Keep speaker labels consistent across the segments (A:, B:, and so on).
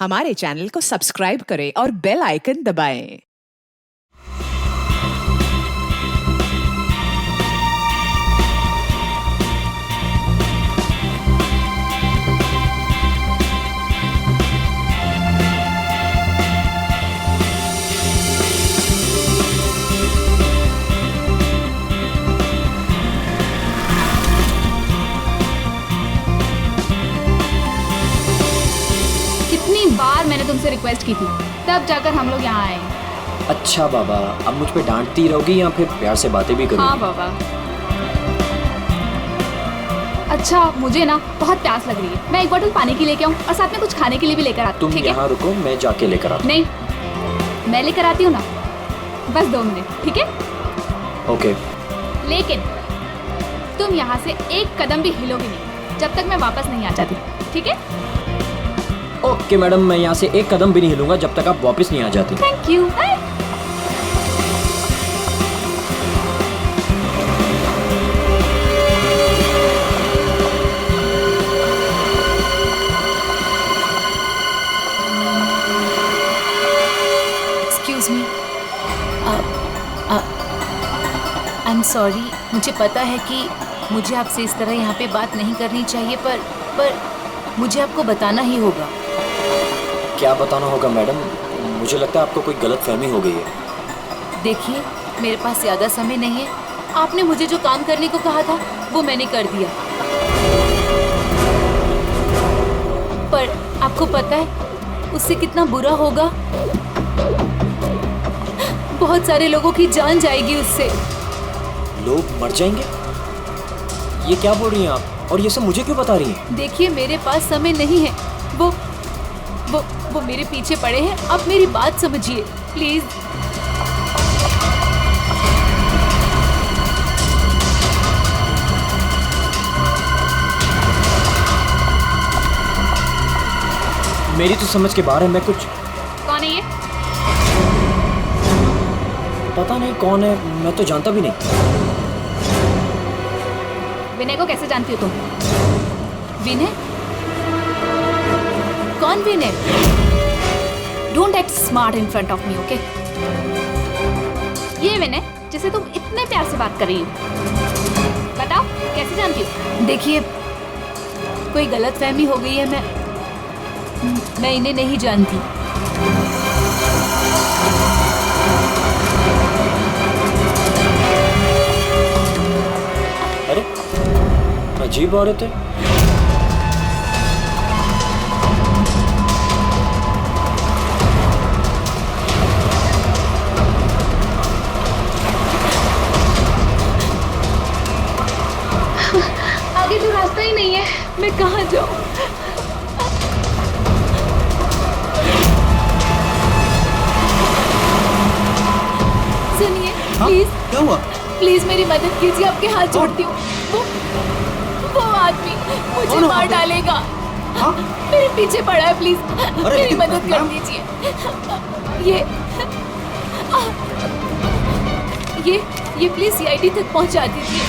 A: हमारे चैनल को सब्सक्राइब करें और बेल आइकन दबाएं।
B: कितनी बार मैंने तुमसे रिक्वेस्ट की थी, तब जाकर हम लोग यहाँ आए।
C: अच्छा बाबा, अब मुझ पे डांटती रहोगी या फिर प्यार से बातें भी करोगी?
B: हाँ बाबा। अच्छा, मुझे ना बहुत प्यास लग रही है, मैं एक बोतल पानी की लेके आऊँ और साथ में कुछ खाने के लिए भी लेकर आती हूँ।
C: तुम यहाँ रुको, मैं जाके लेकर आता हूँ।
B: नहीं, मैं लेकर आती हूँ ना, बस 2 मिनट, ठीक है?
C: ओके।
B: लेकिन तुम यहाँ से एक कदम भी हिलोगी नहीं जब तक मैं वापस नहीं आ जाती, ठीक है?
C: ओके मैडम, मैं यहाँ से एक कदम भी नहीं हिलूंगा जब तक आप वापस नहीं आ जाती।
B: Thank you.
D: Excuse me, I am sorry. मुझे पता है कि मुझे आपसे इस तरह यहाँ पे बात नहीं करनी चाहिए, पर मुझे आपको बताना ही होगा।
C: क्या बताना होगा मैडम? मुझे लगता है आपको कोई गलतफहमी हो गई है।
D: देखिए, मेरे पास ज़्यादा समय नहीं है। आपने मुझे जो काम करने को कहा था वो मैंने कर दिया, पर आपको पता है उससे कितना बुरा होगा? बहुत सारे लोगों की जान जाएगी उससे।
C: लोग मर जाएंगे? ये क्या बोल रही हैं आप? और ये सब मुझे क्यों बता रही हैं?
D: देखिए, मेरे पास समय नहीं है। वो मेरे पीछे पड़े हैं। आप मेरी बात समझिए प्लीज।
C: मेरी तो समझ के बाहर है। मैं कुछ
B: कौन है ये?
C: पता नहीं कौन है, मैं तो जानता भी नहीं।
B: विनय को कैसे जानती हो तुम?
D: विनय? कौन Vinay?
B: Don't act smart in front of me, okay? ये विनय जिसे तुम इतने प्यार से बात कर रही हो, बताओ कैसे जानती हो?
D: देखिए, कोई गलतफहमी हो गई है। मैं इन्हें नहीं जानती।
C: अरे, अजीब औरत है।
B: आगे तो रास्ता ही नहीं है,
D: मैं कहाँ जाऊँ? सुनिए, प्लीज।
E: क्या हुआ?
D: प्लीज मेरी मदद कीजिए, आपके हाथ जोड़ती हूँ। वो आदमी मुझे मार डालेगा।
E: हाँ?
D: मेरे पीछे पड़ा है, प्लीज
E: अरे
D: मेरी
E: लेकिन
D: मदद कर
E: मैम-
D: दीजिए। ये प्लीज सीआईडी तक पहुंचा दीजिए।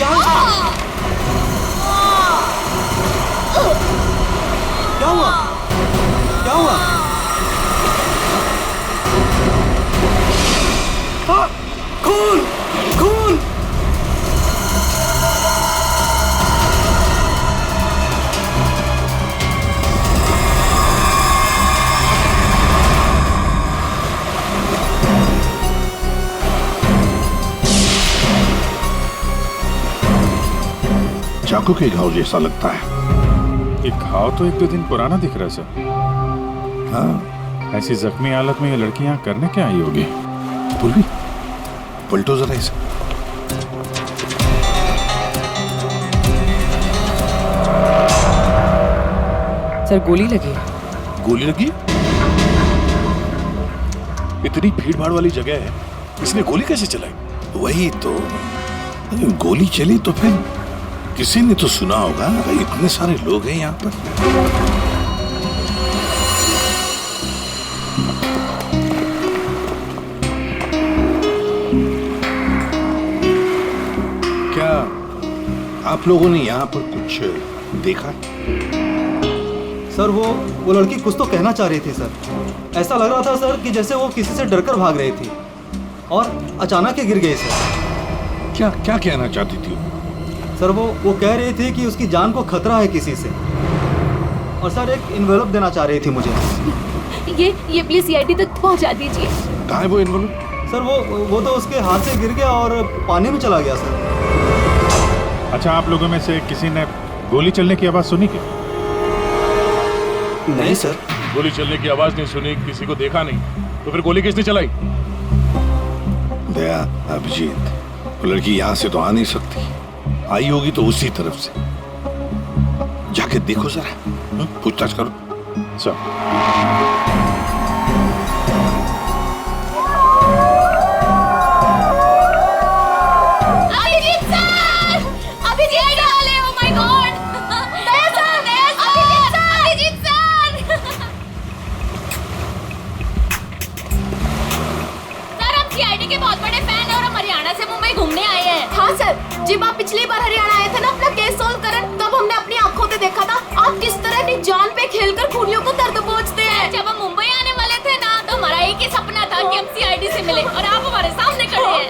E: क्या हुआ? क्या हुआ? हाँ, खून! खून!
F: चाकू के घाव जैसा लगता है।
G: ये घाव तो 1-2 दिन पुराना दिख रहा है सर।
F: हाँ,
G: ऐसी जख्मी हालत में ये लड़की यहाँ करने क्या आई होगी?
F: पूर्वी, पलटो जरा इसे।
A: सर, गोली लगी।
F: गोली लगी? इतनी भीड़ भाड़ वाली जगह है, इसने गोली कैसे चलाई? वही तो, गोली चली तो फिर किसी ने तो सुना होगा। इतने सारे लोग हैं यहाँ पर। क्या आप लोगों ने यहाँ पर कुछ देखा?
E: सर वो लड़की कुछ तो कहना चाह रही थी सर। ऐसा लग रहा था सर कि जैसे वो किसी से डरकर भाग रही थी और अचानक ही गिर गई सर।
F: क्या क्या कहना चाहती थी?
E: सर वो कह रही थी कि उसकी जान को खतरा है किसी से, और सर एक इन्वेलप देना चाह रही थी मुझे।
B: ये प्लीज सीआईडी तक पहुंचा दीजिए।
F: कहाँ है वो इन्वॉल्व?
E: सर वो तो उसके हाथ से गिर गया और पानी में चला गया सर।
G: अच्छा, आप लोगों में से किसी ने गोली चलने की आवाज सुनी क्या?
E: नहीं सर।
F: गोली चलने की आवाज नहीं सुनी, किसी को देखा नहीं, तो फिर गोली किसने चलाई? दया, अभिजीत, वो लड़की यहाँ से तो आ नहीं सकती, आई होगी तो उसी तरफ से। जाके देखो जरा, पूछताछ करो।
B: अभिजीत सर! अभिजीत वाले, oh my God! Daya sir! Abhijeet sir! Sir, हम सीआईडी के बहुत बड़े फैन हैं और हम हरियाणा से मुंबई घूमने आए हैं। हाँ सर, जब आप पिछली बार हरियाणा आए थे ना अपना केस सोल्व करने, तब हमने अपनी आंखों से देखा था आप किस तरह अपनी जान पे खेलकर खूनियों को दर्द पहुंचते हैं। जब हम मुंबई आने वाले थे ना, तो हमारा एक ही सपना था कि हम सीआईडी से मिले, और आप हमारे सामने खड़े हैं।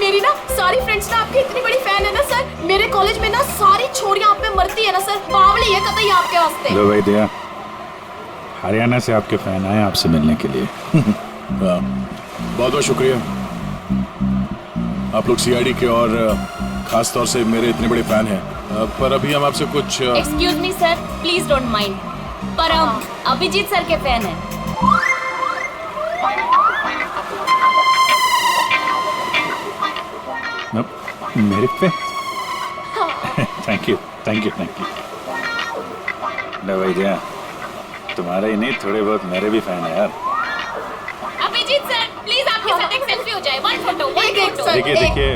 B: मेरी ना सारी फ्रेंड्स ना आपकी इतनी बड़ी फैन है ना सर। मेरे कॉलेज में ना सारी छोरियां आप पे मरती है ना सर। बावली है कतई आपके वास्ते।
G: लो भाई दया, हरियाणा से आपके फैन आए आपसे मिलने के लिए।
F: बहुत बहुत शुक्रिया। आप लोग सीआईडी के और खास तौर से मेरे इतने बड़े फैन हैं, पर अभी हम आपसे कुछ
B: excuse me sir, please don't mind, पर हम अभिजीत सर के फैन हैं।
G: मेरे फैन? Thank you. लो भाई दया, तुम्हारे ही नहीं थोड़े बहुत मेरे भी फैन है यार।
B: अभिजीत सर, प्लीज आपके साथ एक सेल्फी हो जाए, वन फोटो।
G: देखिए,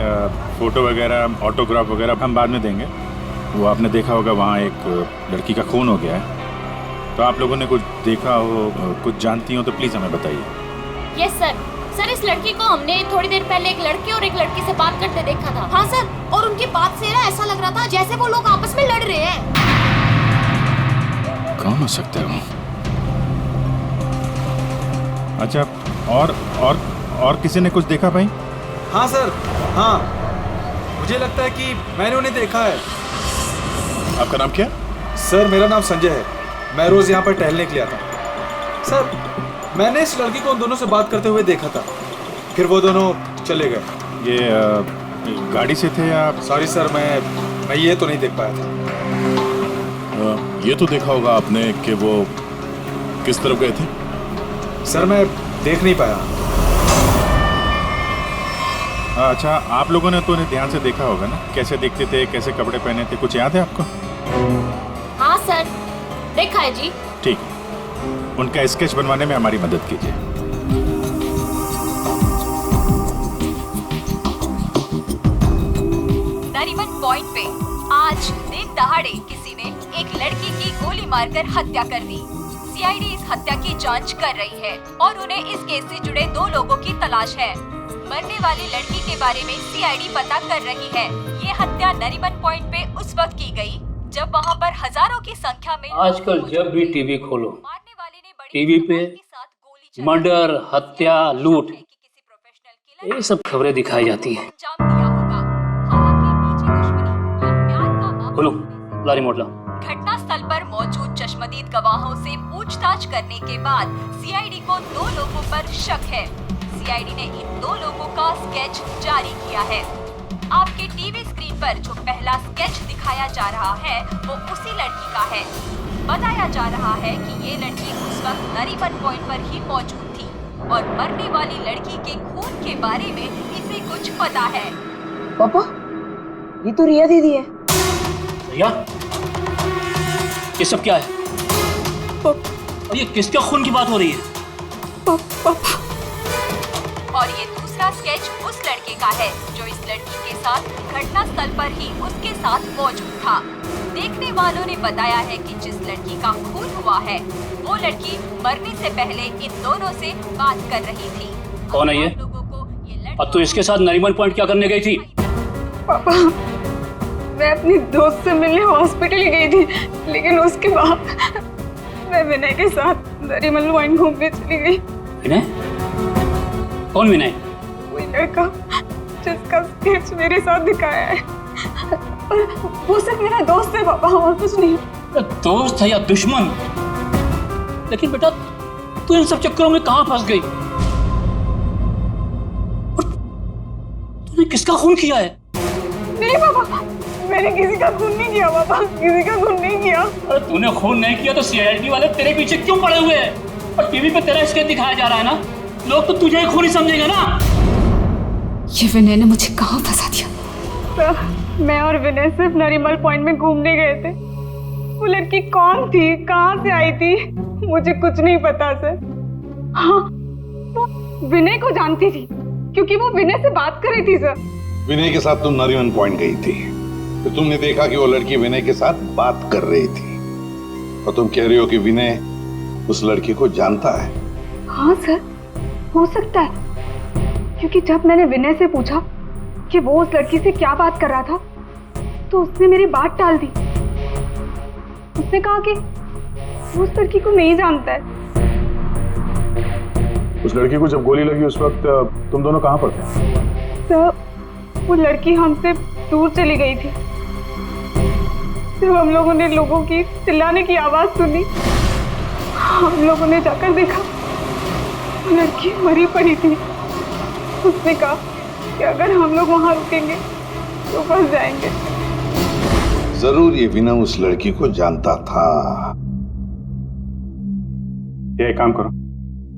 G: फोटो वगैरह, ऑटोग्राफ वगैरह हम बाद में देंगे। वो आपने देखा होगा वहाँ एक लड़की का खून हो गया है, तो आप लोगों ने कुछ देखा हो, कुछ जानती हो तो प्लीज़ हमें बताइए।
B: Yes sir. सर, इस लड़की को हमने थोड़ी देर पहले एक लड़के और एक लड़की से बात करते देखा था। हाँ सर, और उनकी बात से ना ऐसा लग रहा था जैसे वो लोग आपस में लड़ रहे हैं।
G: कौन हो सकता है वो? अच्छा, और किसी ने कुछ देखा भाई?
E: हाँ सर, हाँ, मुझे लगता है कि मैंने उन्हें देखा है।
F: आपका नाम क्या?
E: सर मेरा नाम संजय है, मैं रोज यहाँ पर टहलने के लिए आता हूँ। सर मैंने इस लड़की को उन दोनों से बात करते हुए देखा था, फिर वो दोनों चले गए।
G: ये गाड़ी से थे या?
E: सॉरी सर, मैं ये तो नहीं देख पाया था।
F: ये तो देखा होगा आपने कि वो किस तरफ गए थे?
E: सर मैं देख नहीं पाया।
G: अच्छा, आप लोगों ने तो उन्हें ध्यान से देखा होगा ना, कैसे दिखते थे, कैसे कपड़े पहने थे, कुछ याद है आपको?
B: हाँ सर, देखा है जी।
G: ठीक है, उनका स्केच बनवाने में हमारी मदद कीजिए।
H: नरीमन पॉइंट पे आज दिन दहाड़े किसी ने एक लड़की की गोली मारकर हत्या कर दी। सीआईडी इस हत्या की जांच कर रही है और उन्हें इस केस से जुड़े 2 लोगों की तलाश है। मरने वाली लड़की के बारे में सीआईडी पता कर रही है। ये हत्या नरीमन पॉइंट पे उस वक्त की गई जब वहाँ पर हजारों की संख्या में
I: आजकल जब भी टीवी खोलो, टीवी पे मर्डर, हत्या, लूट, ये सब खबरें दिखाई जाती हैं। खोलो, ला रिमोट ला।
H: घटना स्थल पर मौजूद चश्मदीद गवाहों से पूछताछ करने के बाद सीआईडी को 2 लोगों पर शक है। सीआईडी ने इन 2 लोगों का स्केच जारी किया है। आपके टीवी स्क्रीन पर जो पहला स्केच दिखाया जा रहा है वो उसी लड़की का है। बताया जा रहा है कि ये लड़की उस वक्त नरीमन पॉइंट पर ही मौजूद थी और मरने वाली लड़की के खून के बारे में इसे कुछ पता है।
J: पापा, ये तो रिया दीदी है।
I: रिया? ये सब क्या है? और ये किसके खून की बात हो रही है?
J: पापा।
H: और ये दूसरा स्केच उस लड़के का है जो इस लड़की के साथ घटना स्थल पर ही उसके साथ मौजूद था। देखने वालों ने बताया है कि जिस लड़की का खून हुआ है वो लड़की मरने से पहले इन दोनों से बात कर रही थी।
I: कौन है ये? अब तो इसके साथ नरीमन पॉइंट क्या करने गई थी?
J: पापा, मैं अपनी दोस्त से मिलने हॉस्पिटल गई थी, लेकिन उसके बाद मैं विनय के साथ नरीमन पॉइंट घूमने चली गई।
I: विनय? कौन विनय?
J: वही लड़का जिसका स्केच मेरे साथ दिखाया है। वो सिर्फ मेरा दोस्त है पापा, और कुछ नहीं।
I: दोस्त है या दुश्मन? लेकिन बेटा तू इन सब चक्करों में कहां फंस गई? तूने किसका खून किया है?
J: नहीं पापा, मैंने किसी का खून नहीं किया पापा, किसी का खून नहीं किया।
I: अरे तूने खून नहीं किया तो सीआईडी वाले तेरे पीछे क्यों पड़े हुए हैं? और टीवी पे तेरा स्केच दिखाया जा रहा है ना, लोग तो तुझे ही खूनी समझेंगे ना।
J: ये विनय ने मुझे कहाँ फंसा दिया? सर, मैं और विनय सिर्फ नरीमन पॉइंट में घूमने गए थे। वो लड़की कौन थी, कहाँ से आई थी, मुझे कुछ नहीं पता सर। हाँ, वो विनय को जानती थी क्योंकि वो विनय से बात कर रही थी सर।
F: विनय के साथ तुम नरीमन पॉइंट गई थी, तो तुमने देखा कि वो लड़की विनय के साथ बात कर रही थी, और तुम कह रही हो कि विनय उस लड़की को जानता है।
J: हाँ सर, हो सकता है, क्योंकि जब मैंने विनय से पूछा कि वो उस लड़की से क्या बात कर रहा था, तो उसने मेरी बात टाल दी। उसने कहा कि वो उस लड़की को नहीं जानता है।
G: उस लड़की को जब गोली लगी उस वक्त तुम दोनों कहाँ पर थे?
J: सर, वो लड़की हमसे दूर चली गई थी। जब हम लोगों ने लोगों की चिल्लाने की आवाज सुनी, हम लोगों ने जाकर देखा वो लड़की मरी पड़ी थी। उसने कहा कि अगर हम लोग वहां रुकेंगे तो फंस जाएंगे।
F: जरूर ये विनय उस लड़की को जानता था।
G: ये एक काम करो,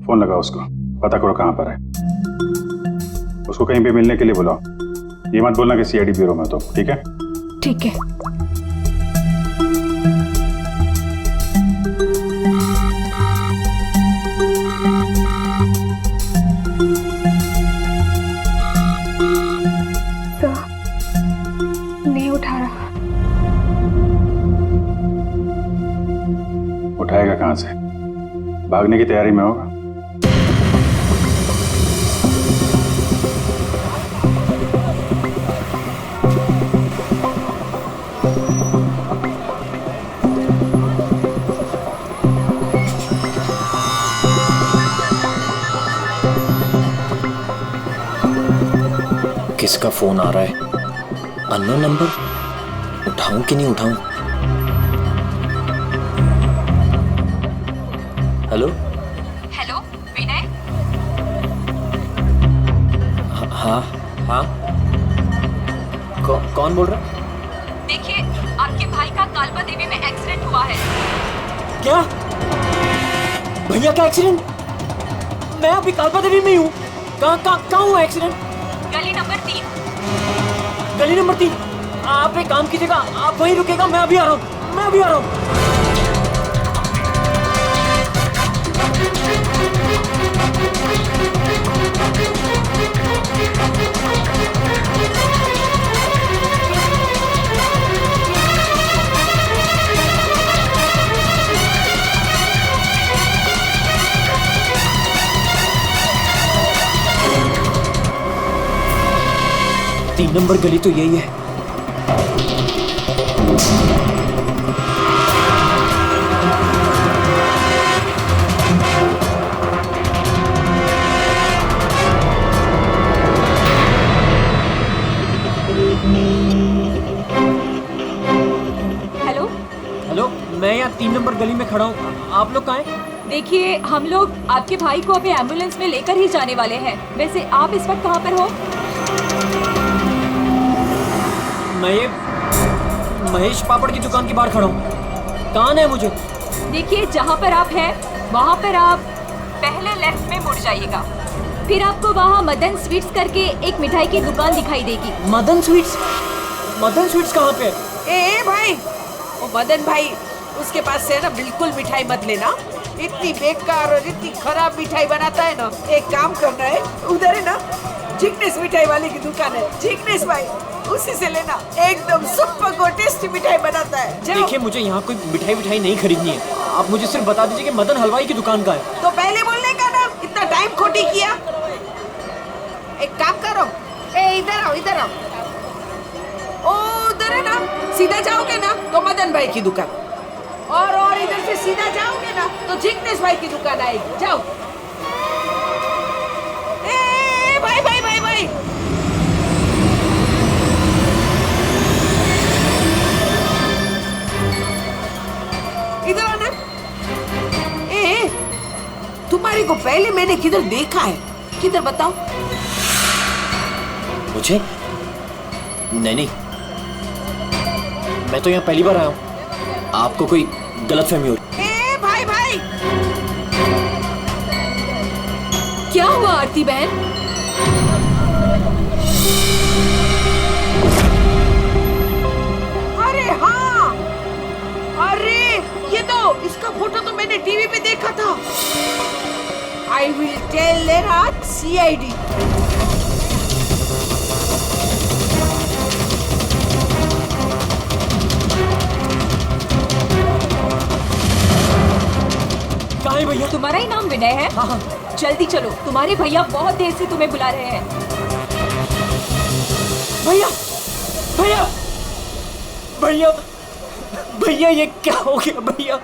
G: फोन लगाओ उसको, पता करो कहाँ पर है। उसको कहीं पे मिलने के लिए बुलाओ। ये मत बोलना कि सीआईडी ब्यूरो में तो, ठीक है?
J: ठीक है। नहीं उठा रहा।
G: उठाएगा कहाँ से? भागने की तैयारी में होगा।
C: किसका फोन आ रहा है? Unknown number? उठाऊं कि नहीं उठाऊं? हेलो?
H: हेलो विनय?
C: हाँ हाँ, कौन बोल रहा?
H: देखिए, आपके भाई का कालबा देवी में एक्सीडेंट हुआ है।
C: क्या? भैया का एक्सीडेंट? मैं अभी कालबा देवी में हूँ। कहाँ हुआ एक्सीडेंट?
H: गली नंबर 3।
C: गली नंबर 3? आप एक काम कीजिएगा, आप वहीं रुकेगा, मैं अभी आ रहा हूँ। तीन नंबर गली तो यही है। हेलो, मैं यहाँ 3 नंबर गली में खड़ा हूँ। आप लोग कहाँ हैं?
H: देखिए, हम लोग आपके भाई को अभी एम्बुलेंस में लेकर ही जाने वाले हैं। वैसे आप इस वक्त कहाँ पर हो?
C: मैं ये महेश पापड़ की दुकान के बाहर खड़ा हूँ। कहाँ है मुझे?
H: देखिए, जहाँ पर आप हैं वहाँ पर आप पहले लेफ्ट में मुड़ जाइएगा। फिर आपको वहाँ मदन स्वीट्स करके एक मिठाई की दुकान दिखाई देगी।
C: मदन स्वीट्स? मदन स्वीट्स कहाँ पे?
A: ए भाई, वो मदन भाई, उसके पास से ना बिल्कुल मिठाई मत लेना। इतनी बेकार और इतनी खराब मिठाई बनाता है ना। एक काम करना है, उधर है ना जिग्नेश मिठाई वाले की दुकान है, जिग्नेश भाई, उसी से लेना। एकदम सुपर और टेस्टी मिठाई बनाता है।
C: देखिए, मुझे यहाँ कोई मिठाई नहीं खरीदनी है। आप मुझे सिर्फ बता दीजिए कि मदन हलवाई की दुकान का है।
A: तो पहले बोलने का ना, इतना टाइम खोटी किया। एक काम करो, इधर आओ। ओ उधर है ना, सीधा जाओगे ना तो मदन भाई की दुकान। और इधर से सीधा जाओगे ना तो जिग्नेश भाई की दुकान आएगी। जाओ। ए भाई भाई भाई भाई, इधर आना। ए तुम्हारी को पहले मैंने किधर देखा है? किधर बताओ?
C: मुझे? नहीं, मैं तो यहाँ पहली बार आया हूँ। आपको कोई गलतफहमी हो रही।
A: ए भाई भाई,
B: क्या हुआ आरती बहन?
A: अरे हाँ, अरे ये तो इसका फोटो तो मैंने टीवी पे देखा था। आई विल टेल देयर आज CID।
C: कहाँ है भैया?
H: तुम्हारा ही नाम विनय है?
C: हाँ।
H: जल्दी चलो, तुम्हारे भैया बहुत देर से तुम्हें बुला रहे हैं।
C: भैया भैया भैया भैया, ये क्या हो गया भैया?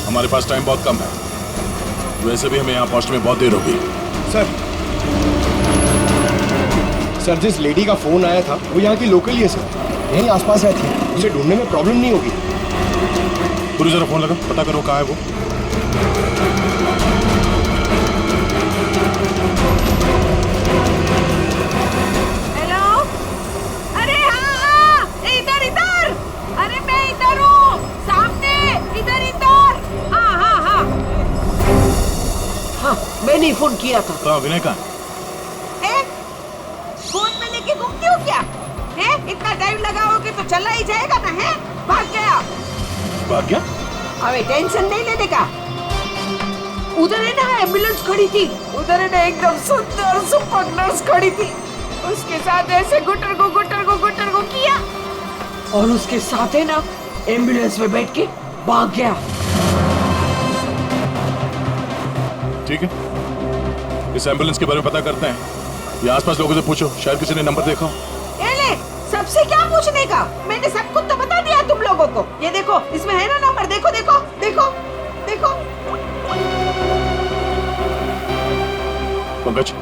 F: हमारे पास टाइम बहुत कम है। वैसे भी हमें यहाँ पहुँचने में बहुत देर होगी।
K: सर, जिस लेडी का फोन आया था वो यहाँ की लोकल ही है सर, यहीं आसपास रहती है। उसे ढूंढने में प्रॉब्लम नहीं होगी।
F: पूरी जरा फोन लगा, पता करो कहाँ है वो।
A: हेलो, अरे हाँ, इधर इधर, अरे मैं इधर हूँ, सामने, इधर इधर। हाँ हाँ हाँ हाँ, मैंने ही फोन किया था।
F: तो विनय कहाँ?
A: फोन में लेके घूमती हो क्या? है? इतना टाइम लगाओगे तो चला ही जाएगा ना। है? भाग गया।
F: भाग गया?
A: अबे टेंशन नहीं लेने का। उधर है ना एम्बुलेंस खड़ी थी, उधर है ना एकदम सुंदर सुपर नर्स खड़ी थी, उसके साथ ऐसे गुटर को किया और उसके साथ है ना एम्बुलेंस में बैठ के भाग गया।
F: ठीक है, इस एम्बुलेंस के बारे में पता करते हैं। ये आसपास लोगों से पूछो, शायद किसी ने नंबर देखा।
A: ये ले, सबसे क्या पूछने का? मैंने सब कुछ तो बता दिया तुम लोगों को। ये देखो, इसमें है ना नंबर, देखो देखो देखो देखो।
F: पंकज,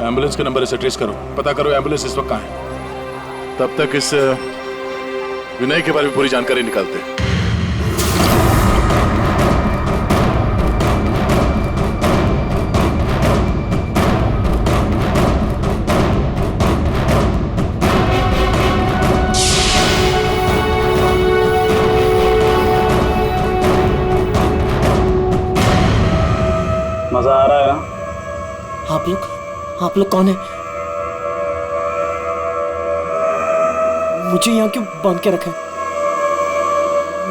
F: एम्बुलेंस का नंबर इसे ट्रेस करो, पता करो एम्बुलेंस इस वक्त कहाँ है। तब तक इस विनय के बारे में पूरी जानकारी निकालते हैं।
I: मजा आ रहा है ना?
C: आप लोग कौन है? मुझे यहाँ क्यों बांध के रखा है?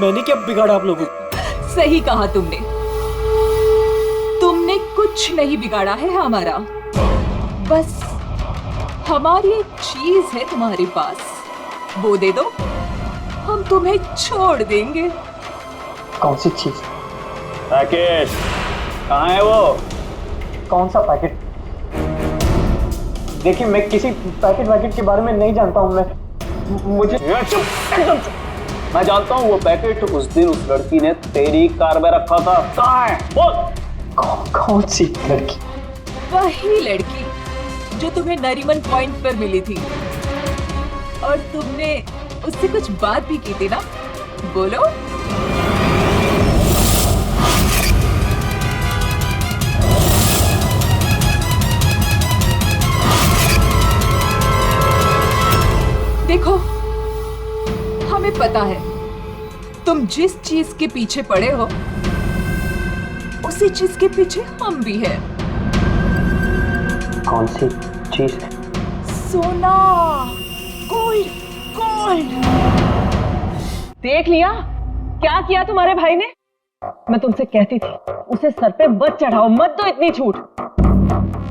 C: मैंने क्या बिगाड़ा आप लोगों को?
H: सही कहा तुमने कुछ नहीं बिगाड़ा है हमारा। बस हमारी एक चीज है तुम्हारे पास, वो दे दो, हम तुम्हें छोड़ देंगे।
C: कौन सी चीज?
I: पैकेट कहाँ है वो?
C: कौन सा पैकेट? देखिए, मैं किसी पैकेट के बारे में नहीं जानता हूँ। मुझे
I: मैं जानता हूँ वो पैकेट उस दिन उस लड़की ने तेरी कार में रखा था। कहाँ है बोल?
C: कौन सी लड़की?
H: वही लड़की जो तुम्हें नरीमन पॉइंट पर मिली थी और तुमने उससे कुछ बात भी की थी ना, बोलो। देखो, हमें पता है तुम जिस चीज के पीछे पड़े हो उसी चीज के पीछे हम भी हैं।
C: कौन सी चीज?
H: सोना, गोल्ड, गोल्ड।
J: देख लिया क्या किया तुम्हारे भाई ने? मैं तुमसे कहती थी उसे सर पे मत चढ़ाओ, मत दो इतनी छूट।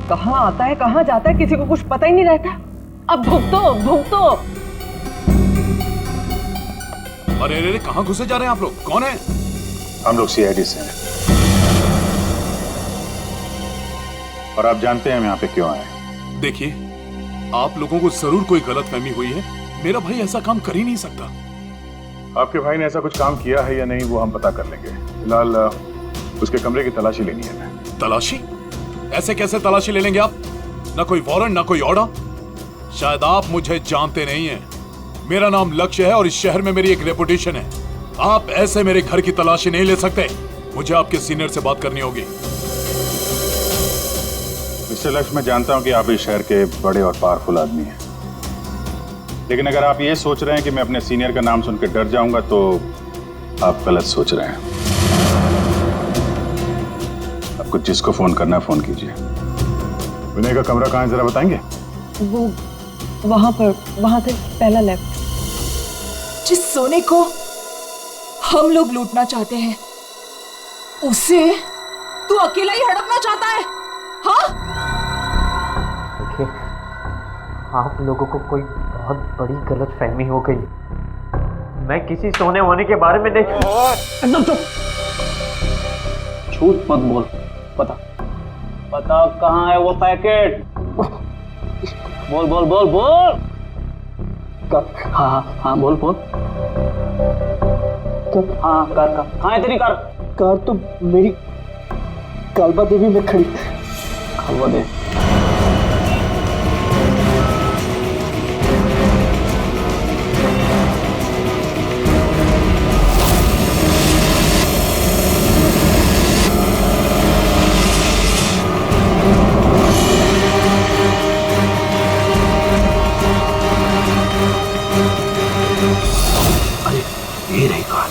J: कहाँ आता है कहाँ जाता है किसी को कुछ पता ही नहीं रहता। अब भुगतो भुगतो।
F: अरे अरे कहाँ घुसे जा रहे हैं आप लोग? कौन है?
G: हम लोग सीआईडी से हैं और आप जानते हैं हम यहाँ पे क्यों आए।
F: देखिए, आप लोगों को जरूर कोई गलतफहमी हुई है। मेरा भाई ऐसा काम कर ही नहीं सकता।
G: आपके भाई ने ऐसा कुछ काम किया है या नहीं वो हम पता कर लेंगे। फिलहाल उसके कमरे की तलाशी लेनी है।
F: तलाशी? ऐसे कैसे तलाशी ले लेंगे आप? ना कोई वारंट, ना कोई ऑर्डर। शायद आप मुझे जानते नहीं हैं। मेरा नाम लक्ष्य है और इस शहर में मेरी एक रेपुटेशन है। आप ऐसे मेरे घर की तलाशी नहीं ले सकते। मुझे आपके सीनियर से बात करनी होगी।
G: मिस्टर लक्ष्य, मैं जानता हूं कि आप इस शहर के बड़े और पावरफुल आदमी हैं, लेकिन अगर आप ये सोच रहे हैं कि मैं अपने सीनियर का नाम सुनकर डर जाऊंगा तो आप गलत सोच रहे हैं। आपको जिसको फोन करना है फोन कीजिए। विनय का कमरा कहाँ है जरा बताएंगे?
J: वो वहां से पहला लेफ्ट।
A: जिस सोने को हम लोग लूटना चाहते हैं उसे तू अकेला ही हड़पना चाहता है? हाँ?
C: देखिए, आप लोगों को कोई बहुत बड़ी गलतफहमी हो गई। मैं किसी सोने वोने के बारे में नहीं।
I: एकदम चुप, झूठ मत बोल। पता कहाँ है वो पैकेट? बोल बोल बोल बोल। हाँ बोल बोल। हाँ कार कहाँ है तेरी कार?
C: कार तो मेरी कालबा देवी में खड़ी।
I: कालबा देवी?
F: ये रही कार।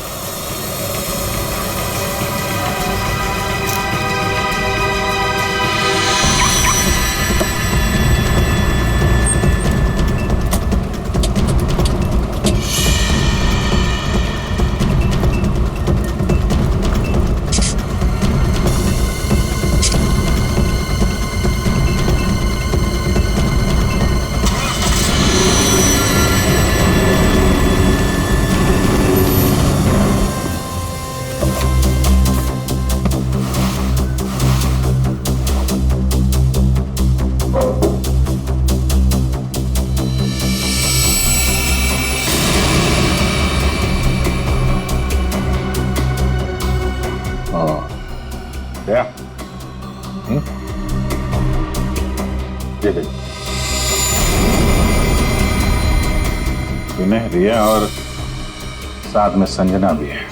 G: ये देखो, विनय, रिया और साथ में संजना भी है।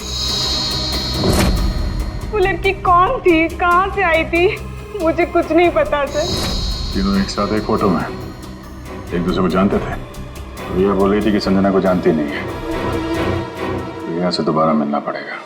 J: वो लड़की कौन थी, कहाँ से आई थी? मुझे कुछ नहीं पता सर।
G: तीनों एक साथ एक फोटो में एक दूसरे को जानते थे। रिया बोल रही थी कि संजना को जानती नहीं है। रिया से दोबारा मिलना पड़ेगा।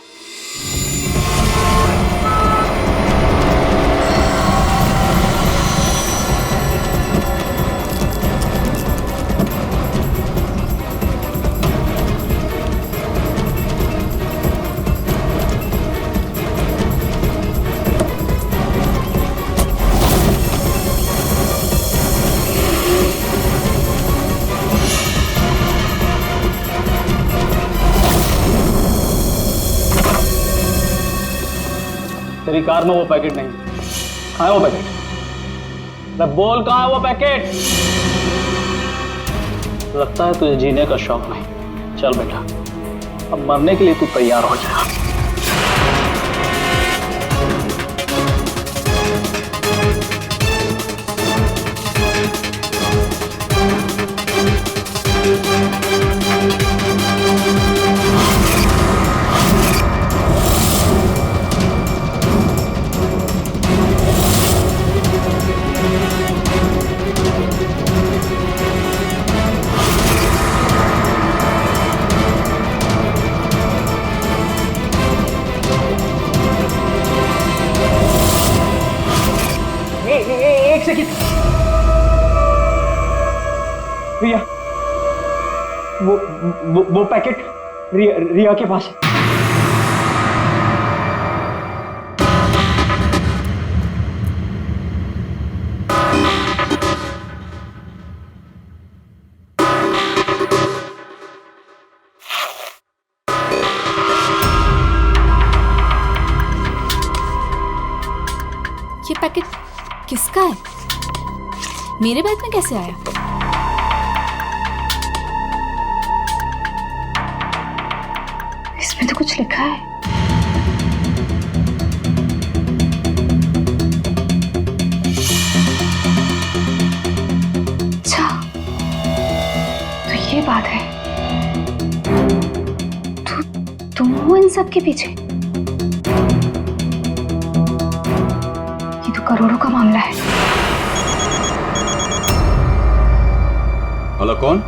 I: तेरी कार में वो पैकेट नहीं। कहाँ है वो पैकेट? मैं बोल, कहाँ है वो पैकेट? लगता है तुझे जीने का शौक नहीं। चल बेटा, अब मरने के लिए तू तैयार हो जा।
C: एक सेकंड। रिया, वो पैकेट रिया के पास है।
D: पैकेट किसका है? मेरे बैग में कैसे आया?
J: इसमें तो कुछ लिखा है। अच्छा, तो ये बात है। तुम हो इन सब के पीछे? ये तो करोड़ों का मामला है।
E: हेलो, कौन?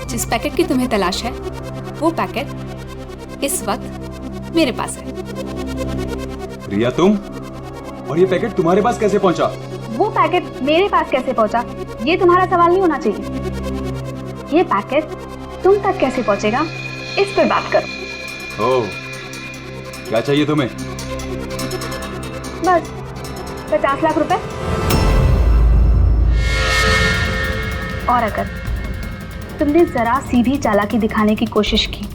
D: जिस पैकेट की तुम्हें तलाश है वो पैकेट इस वक्त मेरे पास है।
E: रिया, तुम? और ये पैकेट तुम्हारे पास कैसे पहुंचा?
J: वो पैकेट मेरे पास कैसे पहुंचा ये तुम्हारा सवाल नहीं होना चाहिए। ये पैकेट तुम तक कैसे पहुंचेगा इस पर बात करो।
E: ओह, क्या चाहिए तुम्हें?
J: बस 50 लाख रुपए। और अगर तुमने जरा सी भी चालाकी दिखाने की कोशिश की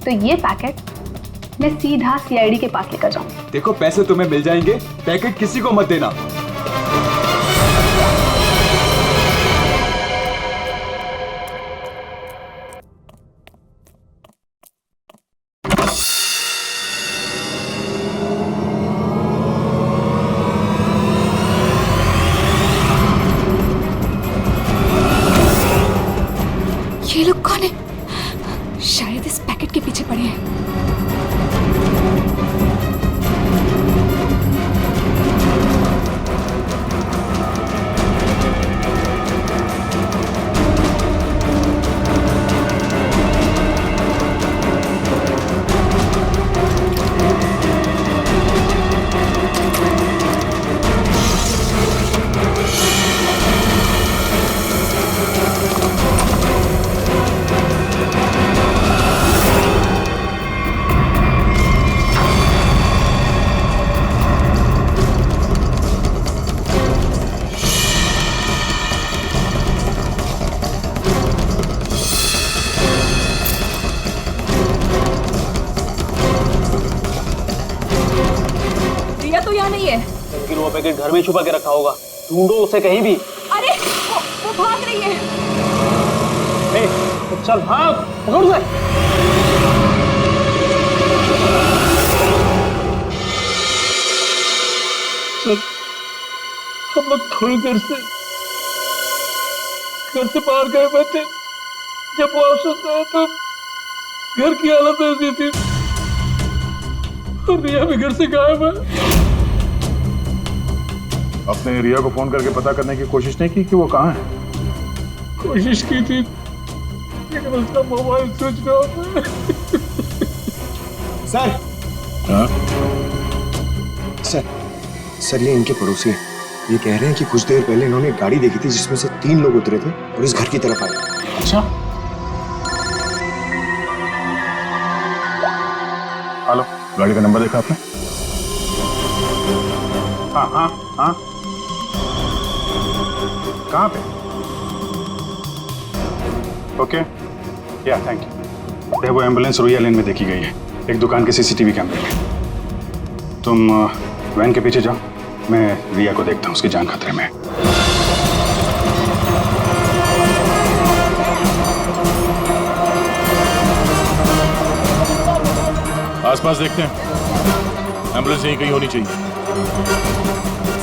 J: तो ये पैकेट मैं सीधा सीआईडी के पास लेकर जाऊंगी।
E: देखो, पैसे तुम्हें मिल जाएंगे, पैकेट किसी को मत देना।
D: ये लोग कौन है? शायद इस पैकेट के पीछे पड़े हैं।
I: लेकिन वो पैकेट घर में छुपा के रखा होगा। ढूंढो उसे कहीं भी।
B: अरे वो भाग रही है।
I: तो चल भाग, पकड़ उसे। सर, हम लोग थोड़ी देर से घर से बाहर गए हुए थे। जब वापस आए तो घर की हालत ऐसी थी और रिया भी घर से गायब है।
G: अपने रिया को फोन करके पता करने की कोशिश नहीं की कि वो कहाँ है?
I: कोशिश की थी लेकिन उसका मोबाइल स्विच ऑफ है।
K: सर।
G: हाँ?
K: सर ये इनके पड़ोसी हैं। ये कह रहे हैं कि कुछ देर पहले इन्होंने एक गाड़ी देखी थी जिसमें से 3 लोग उतरे थे और इस घर की तरफ आए।
I: अच्छा,
G: हेलो, गाड़ी का नंबर देखा आपने? हाँ हाँ हाँ, कहाँ पे? ओके, या थैंक यू। वो एम्बुलेंस रोया लेन में देखी गई है, एक दुकान के सीसीटीवी कैमरे में। तुम वैन के पीछे जाओ, मैं रिया को देखता हूँ, उसकी जान खतरे में है। आसपास देखते हैं, एम्बुलेंस यहीं कहीं होनी चाहिए।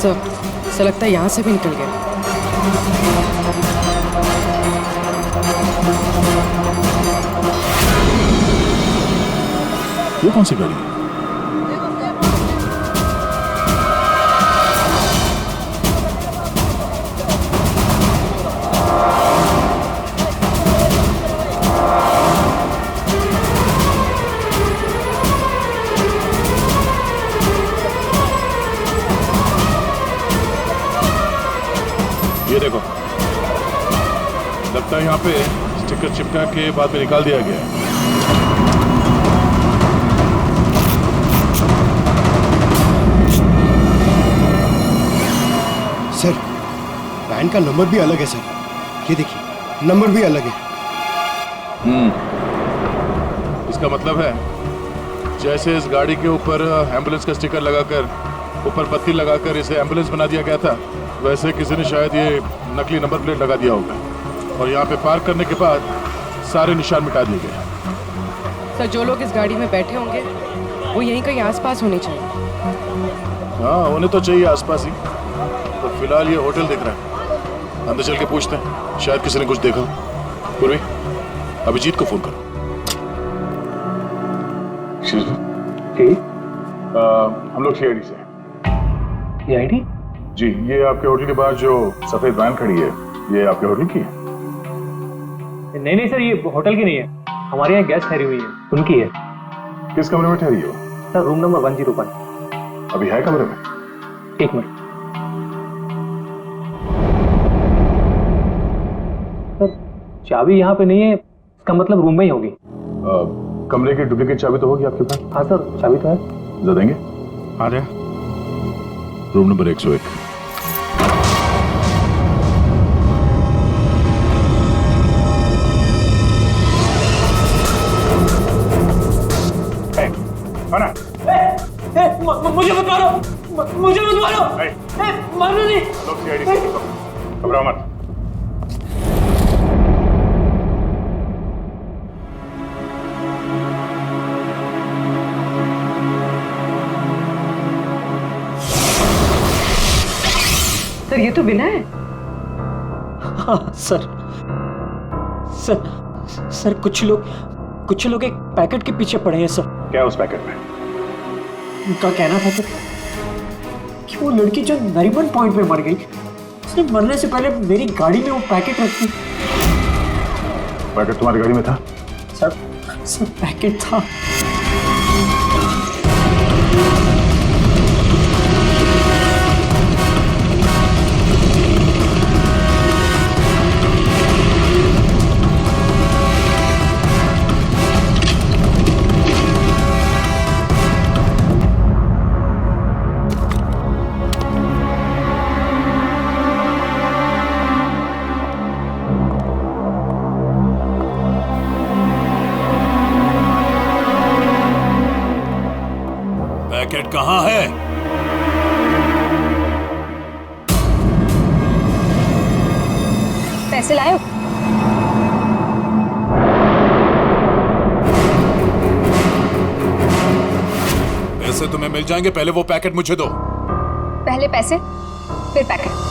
A: सर लगता है यहाँ से भी निकल गए।
G: ये कौन सी गाड़ी है? ये देखो, लगता है यहाँ पे स्टिकर चिपका के बाद में निकाल दिया गया है।
K: सर, वैन का नंबर भी अलग है सर। ये देखिए, नंबर भी अलग है।
G: इसका मतलब है जैसे इस गाड़ी के ऊपर एम्बुलेंस का स्टिकर लगाकर
F: ऊपर बत्ती लगाकर इसे एम्बुलेंस बना दिया गया था, वैसे किसी ने शायद ये नकली नंबर प्लेट लगा दिया होगा और यहाँ पे पार्क करने के बाद सारे निशान मिटा दिए गए।
J: सर, जो लोग इस गाड़ी में बैठे होंगे वो यहीं कहीं आसपास होने चाहिए।
F: हाँ, होने तो चाहिए आसपास ही। तो फिलहाल ये होटल दिख रहा है, अंदर चल के पूछते हैं, शायद किसी ने कुछ देखा। पूर्वी, अभिजीत को फोन करो। हम लोग सीआईडी से।
I: सीआईडी?
F: जी, ये आपके होटल के बाहर जो सफेद वैन खड़ी है, ये आपके होटल की है?
C: नहीं नहीं सर, ये होटल की नहीं है, हमारे यहाँ गेस्ट ठहरी हुई है, उनकी है।
F: किस कमरे में ठहरी हो?
C: Sir, room number 101।
F: अभी है कमरे में?
C: एक मिनट सर, चाबी यहाँ पे नहीं है, इसका मतलब रूम में ही होगी।
F: कमरे की डुप्लीकेट चाबी तो होगी आपके पास?
C: हाँ सर, चाबी तो है।
F: जरा देंगे? आ जाए। Room number 101।
C: मुझे मत मारो, मुझे मत मारो, मारो नहीं।
F: घबराओ मत।
J: सर, ये तो बिना है।
C: हाँ सर, सर कुछ लोग एक पैकेट के पीछे पड़े हैं सर।
F: क्या उस पैकेट में?
C: उनका कहना था कि वो लड़की जो नरीमन पॉइंट पे मर गई, उसने मरने से पहले मेरी गाड़ी में वो पैकेट रखी।
F: पैकेट तुम्हारी गाड़ी में था?
C: सर पैकेट था।
F: पैकेट कहाँ है?
B: पैसे लाए हो?
F: पैसे तुम्हें मिल जाएंगे, पहले वो पैकेट मुझे दो।
B: पहले पैसे फिर पैकेट।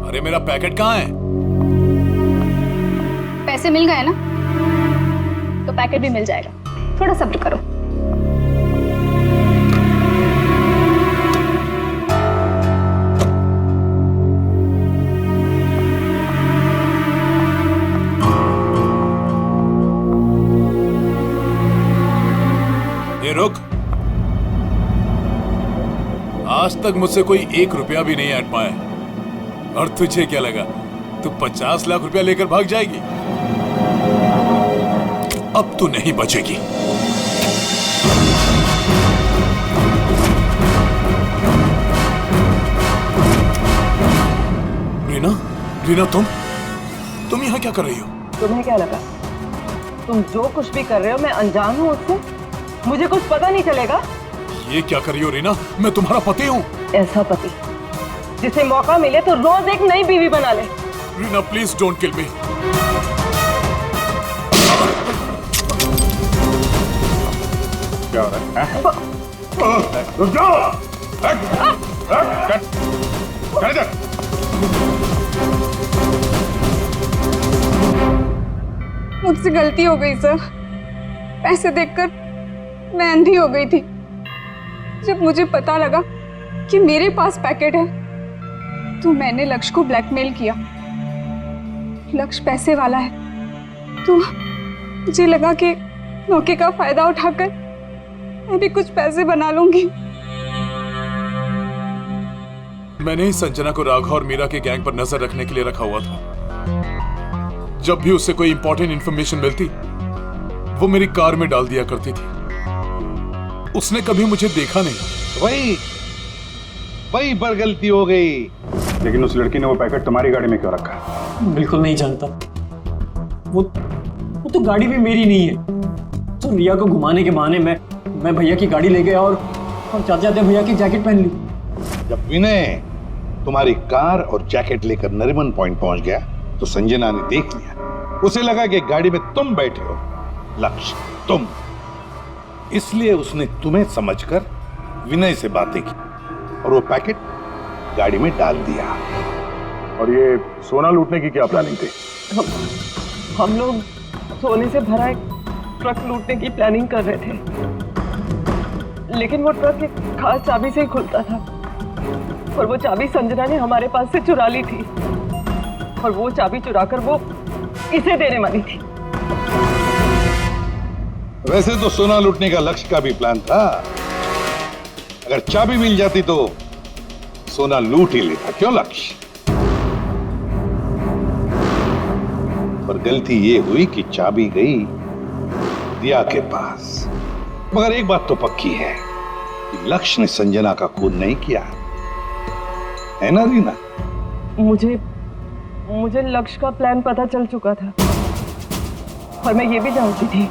F: अरे मेरा पैकेट कहाँ है?
B: पैसे मिल गए ना, तो पैकेट भी मिल जाएगा। थोड़ा सब्र करो।
F: ये रुक। आज तक मुझसे कोई 1 रुपया भी नहीं ऐंठ पाया, और तुझे क्या लगा तू 50 लाख रुपया लेकर भाग जाएगी? अब तू नहीं बचेगी। रीना, तुम यहाँ क्या कर रही हो?
J: तुम्हें क्या लगा तुम जो कुछ भी कर रहे हो मैं अनजान हूँ उससे? मुझे कुछ पता नहीं चलेगा?
F: ये क्या कर रही हो रीना? मैं तुम्हारा पति हूँ।
J: ऐसा पति जिसे मौका मिले तो रोज एक नई बीवी बना ले।
F: रीना प्लीज डोंट किल मी। क्या हो रहा है? रुक जाओ।
J: मुझसे गलती हो गई सर। पैसे देखकर मैं अंधी हो गई थी। जब मुझे पता लगा कि मेरे पास पैकेट है तो मैंने लक्ष्य को ब्लैकमेल किया। लक्ष्य पैसे वाला है तो मुझे लगा कि मौके का फायदा उठाकर मैं भी कुछ पैसे बना लूंगी।
F: मैंने ही संजना को राघव और मीरा के गैंग पर नजर रखने के लिए रखा हुआ था। जब भी उससे कोई इंपॉर्टेंट इंफॉर्मेशन मिलती वो मेरी कार में डाल दिया करती थी। उसने कभी मुझे देखा नहीं।
L: वही पर गलती हो गई।
G: लेकिन उस लड़की ने वो पैकेट तुम्हारी गाड़ी में क्यों रखा?
M: बिल्कुल नहीं जानता। वो तो गाड़ी भी मेरी नहीं है। तो रिया को घुमाने के बहाने मैं भैया की गाड़ी ले गया और जाते जाते भैया की जैकेट पहन ली।
L: जब विनय तुम्हारी कार और जैकेट लेकर नरीमन पॉइंट पहुंच गया तो संजना ने देख लिया। उसे लगा कि गाड़ी में तुम बैठे हो, लक्ष्य तुम। इसलिए उसने तुम्हें समझकर विनय से बातें की और वो पैकेट गाड़ी में डाल दिया।
G: और ये सोना लूटने की क्या प्लानिंग थी?
J: हम लोग सोने से भरा एक ट्रक लूटने की प्लानिंग कर रहे थे, लेकिन वो ट्रक एक खास चाबी से ही खुलता था और वो चाबी संजना ने हमारे पास से चुरा ली थी और वो चाबी चुराकर वो इसे देने वाली थी।
L: वैसे तो सोना लूटने का लक्ष्य का भी प्लान था। अगर चाबी मिल जाती तो सोना लूट ही लेता, क्यों लक्ष्य? पर गलती ये हुई कि चाबी गई दिया के पास। मगर एक बात तो पक्की है कि लक्ष्य ने संजना का खून नहीं किया, है ना रीना?
J: मुझे लक्ष्य का प्लान पता चल चुका था और मैं ये भी जानती थी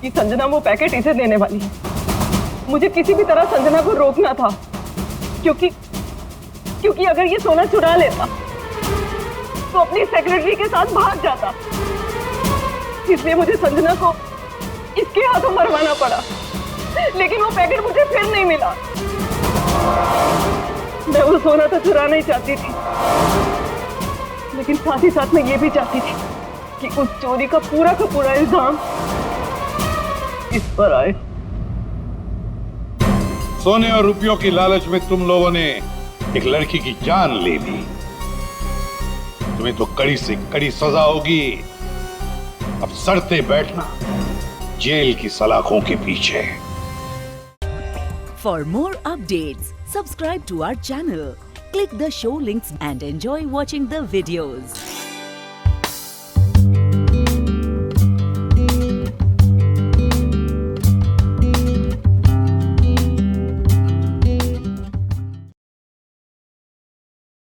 J: कि संजना वो पैकेट इसे देने वाली है। मुझे किसी भी तरह संजना को रोकना था, क्योंकि अगर ये सोना चुरा लेता तो अपनी सेक्रेटरी के साथ भाग जाता। इसलिए मुझे संजना को इसके हाथों मरवाना पड़ा, लेकिन वो पैकेट मुझे फिर नहीं मिला। मैं वो सोना तो चुराना ही चाहती थी, लेकिन साथ ही साथ मैं ये भी चाहती थी कि उस चोरी का पूरा इल्जाम इस पर आए।
L: सोने और रुपयों की लालच में तुम लोगों ने एक लड़की की जान ले ली। तुम्हें तो कड़ी से कड़ी सजा होगी। अब सड़ते बैठना जेल की सलाखों के पीछे।
N: For more updates, subscribe to our channel, click the show links and enjoy watching the videos.